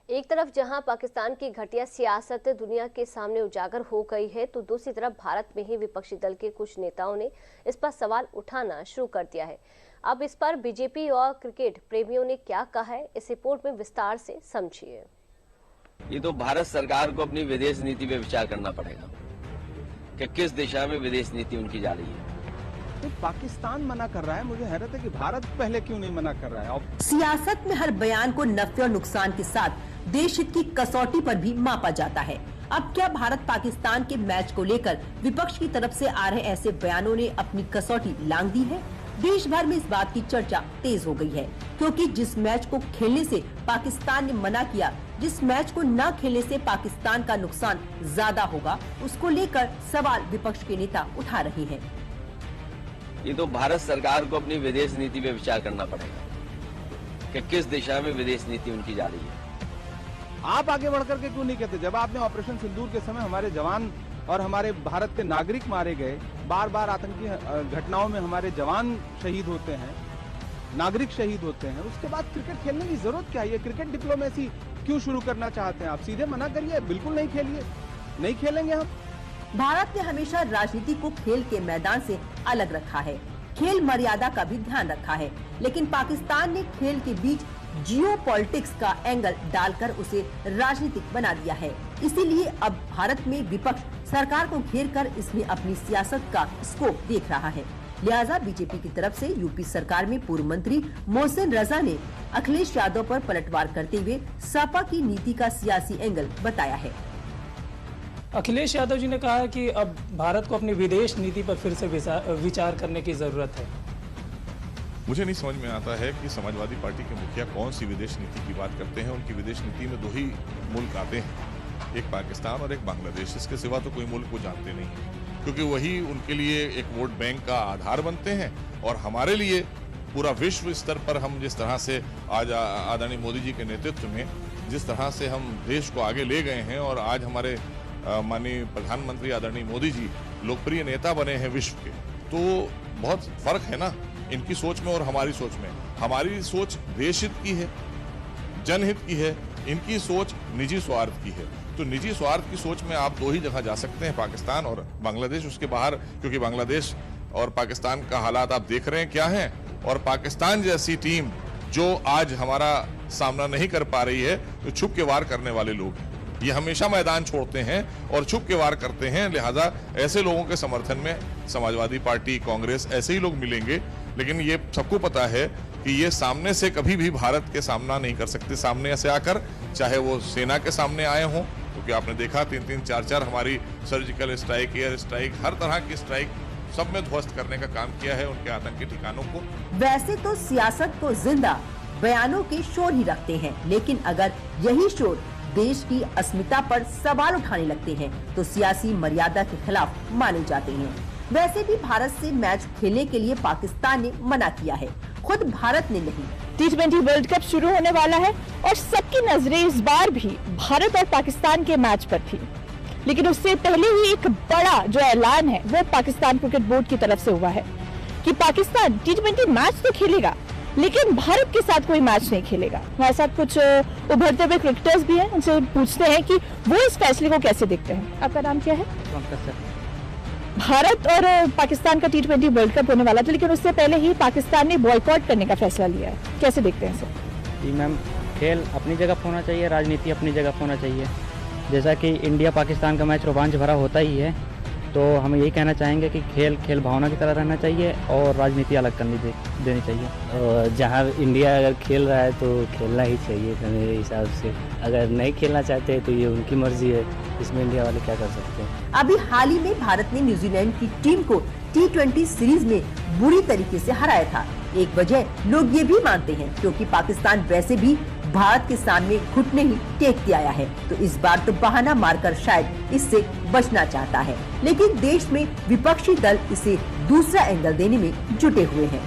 एक तरफ जहां पाकिस्तान की घटिया सियासत दुनिया के सामने उजागर हो गई है, तो दूसरी तरफ भारत में ही विपक्षी दल के कुछ नेताओं ने इस पर सवाल उठाना शुरू कर दिया है। अब इस पर बीजेपी और क्रिकेट प्रेमियों ने क्या कहा है, इस रिपोर्ट में विस्तार से समझिए। ये तो भारत सरकार को अपनी विदेश नीति पे विचार करना पड़ेगा कि किस दिशा में विदेश नीति उनकी जा रही है। तो पाकिस्तान मना कर रहा है, मुझे हैरत है कि भारत पहले क्यों नहीं मना कर रहा है। सियासत में हर बयान को नफे और नुकसान के साथ देश हित की कसौटी पर भी मापा जाता है। अब क्या भारत पाकिस्तान के मैच को लेकर विपक्ष की तरफ से आ रहे ऐसे बयानों ने अपनी कसौटी लांघ दी है? देश भर में इस बात की चर्चा तेज हो गई है, क्योंकि जिस मैच को खेलने से पाकिस्तान ने मना किया, जिस मैच को न खेलने से पाकिस्तान का नुकसान ज्यादा होगा, उसको लेकर सवाल विपक्ष के नेता उठा रहे हैं। ये तो भारत सरकार को अपनी विदेश नीति पे विचार करना पड़ेगा कि किस दिशा में विदेश नीति उनकी जा रही है। आप आगे बढ़ करके क्यों नहीं कहते? जब आपने ऑपरेशन सिंदूर के समय हमारे जवान और हमारे भारत के नागरिक मारे गए, बार बार आतंकी घटनाओं में हमारे जवान शहीद होते हैं, नागरिक शहीद होते हैं, उसके बाद क्रिकेट खेलने की जरूरत क्या है? क्रिकेट डिप्लोमेसी क्यों शुरू करना चाहते हैं आप? सीधे मना करिए, बिल्कुल नहीं खेलिए, नहीं खेलेंगे हम। भारत ने हमेशा राजनीति को खेल के मैदान से अलग रखा है, खेल मर्यादा का भी ध्यान रखा है, लेकिन पाकिस्तान ने खेल के बीच जियोपॉलिटिक्स का एंगल डालकर उसे राजनीतिक बना दिया है। इसीलिए अब भारत में विपक्ष सरकार को घेरकर इसमें अपनी सियासत का स्कोप देख रहा है। लिहाजा बीजेपी की तरफ से यूपी सरकार में पूर्व मंत्री मोहसिन रजा ने अखिलेश यादव पर पलटवार करते हुए सपा की नीति का सियासी एंगल बताया है। अखिलेश यादव जी ने कहा है कि अब भारत को अपनी विदेश नीति पर फिर से विचार करने की जरूरत है। मुझे नहीं समझ में आता है कि समाजवादी पार्टी के मुखिया कौन सी विदेश नीति की बात करते हैं। उनकी विदेश नीति में दो ही मुल्क आते हैं, एक पाकिस्तान और एक बांग्लादेश। इसके सिवा तो कोई मुल्क वो जानते नहीं, क्योंकि वही उनके लिए एक वोट बैंक का आधार बनते हैं। और हमारे लिए पूरा विश्व स्तर पर हम जिस तरह से आज आदरणीय मोदी जी के नेतृत्व में जिस तरह से हम देश को आगे ले गए हैं, और आज हमारे माननीय प्रधानमंत्री आदरणीय मोदी जी लोकप्रिय नेता बने हैं विश्व के, तो बहुत फर्क है ना इनकी सोच में और हमारी सोच में। हमारी सोच देश हित की है, जनहित की है, इनकी सोच निजी स्वार्थ की है। तो निजी स्वार्थ की सोच में आप दो ही जगह जा सकते हैं, पाकिस्तान और बांग्लादेश। उसके बाहर, क्योंकि बांग्लादेश और पाकिस्तान का हालात आप देख रहे हैं क्या है, और पाकिस्तान जैसी टीम जो आज हमारा सामना नहीं कर पा रही है, तो छुप के वार करने वाले लोग हैं। ये हमेशा मैदान छोड़ते हैं और छुप के वार करते हैं। लिहाजा ऐसे लोगों के समर्थन में समाजवादी पार्टी, कांग्रेस, ऐसे ही लोग मिलेंगे। लेकिन ये सबको पता है कि ये सामने से कभी भी भारत के सामना नहीं कर सकते। सामने से आकर, चाहे वो सेना के सामने आए हों, क्योंकि आपने देखा 3-3, 4-4 हमारी सर्जिकल स्ट्राइक, एयर स्ट्राइक, हर तरह की स्ट्राइक, सब में ध्वस्त करने का काम किया है उनके आतंकी ठिकानों को। वैसे तो सियासत को जिंदा बयानों के शोर ही रखते हैं, लेकिन अगर यही शोर देश की अस्मिता पर सवाल उठाने लगते हैं, तो सियासी मर्यादा के खिलाफ माने जाते हैं। वैसे भी भारत से मैच खेलने के लिए पाकिस्तान ने मना किया है, खुद भारत ने नहीं। T20 वर्ल्ड कप शुरू होने वाला है और सबकी नजरें इस बार भी भारत और पाकिस्तान के मैच पर थी, लेकिन उससे पहले ही एक बड़ा जो ऐलान है वो पाकिस्तान क्रिकेट बोर्ड की तरफ से हुआ है कि पाकिस्तान T20 मैच तो खेलेगा, लेकिन भारत के साथ कोई मैच नहीं खेलेगा। हमारे साथ कुछ उभरते हुए क्रिकेटर्स भी हैं, उनसे पूछते हैं कि वो इस फैसले को कैसे देखते हैं। आपका नाम क्या है? भारत और पाकिस्तान का T20 वर्ल्ड कप होने वाला था, लेकिन उससे पहले ही पाकिस्तान ने बॉयकॉट करने का फैसला लिया है, कैसे देखते हैं सर? जी मैम, खेल अपनी जगह होना चाहिए, राजनीति अपनी जगह होना चाहिए। जैसा कि इंडिया पाकिस्तान का मैच रोमांच भरा होता ही है, तो हम यही कहना चाहेंगे कि खेल भावना की तरह रहना चाहिए और राजनीति अलग करनी देनी चाहिए। जहां इंडिया अगर खेल रहा है तो खेलना ही चाहिए मेरे हिसाब से। अगर नहीं खेलना चाहते हैं तो ये उनकी मर्जी है, इसमें इंडिया वाले क्या कर सकते हैं। अभी हाल ही में भारत ने न्यूजीलैंड की टीम को T20 सीरीज में बुरी तरीके से हराया था। एक वजह लोग ये भी मानते हैं क्योंकि पाकिस्तान वैसे भी भारत के सामने घुटने ही टेकते आया है, तो इस बार तो बहाना मारकर शायद इससे बचना चाहता है। लेकिन देश में विपक्षी दल इसे दूसरा एंगल देने में जुटे हुए हैं।